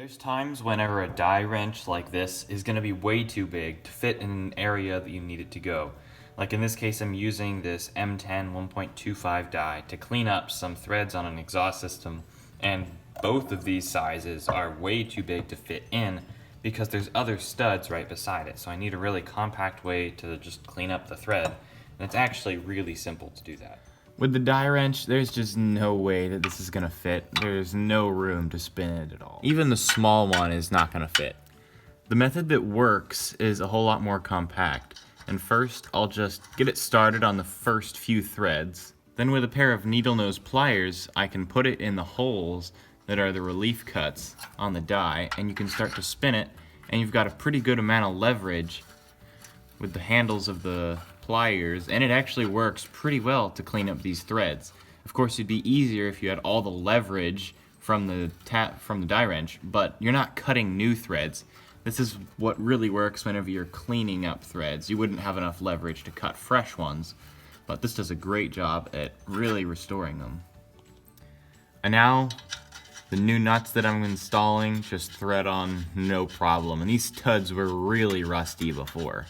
There's times whenever a die wrench like this is going to be way too big to fit in an area that you need it to go. Like in this case, I'm using this M10 1.25 die to clean up some threads on an exhaust system, and both of these sizes are way too big to fit in because there's other studs right beside it. So I need a really compact way to just clean up the thread, and it's actually really simple to do that. With the die wrench, there's just no way that this is gonna fit. There's no room to spin it at all. Even the small one is not gonna fit. The method that works is a whole lot more compact. And first, I'll just get it started on the first few threads. Then with a pair of needle nose pliers, I can put it in the holes that are the relief cuts on the die, and you can start to spin it, and you've got a pretty good amount of leverage with the handles of the pliers, and it actually works pretty well to clean up these threads. Of course, it'd be easier if you had all the leverage from the die wrench, but you're not cutting new threads. This is what really works whenever you're cleaning up threads. You wouldn't have enough leverage to cut fresh ones, but this does a great job at really restoring them. And now, the new nuts that I'm installing just thread on no problem, and these studs were really rusty before.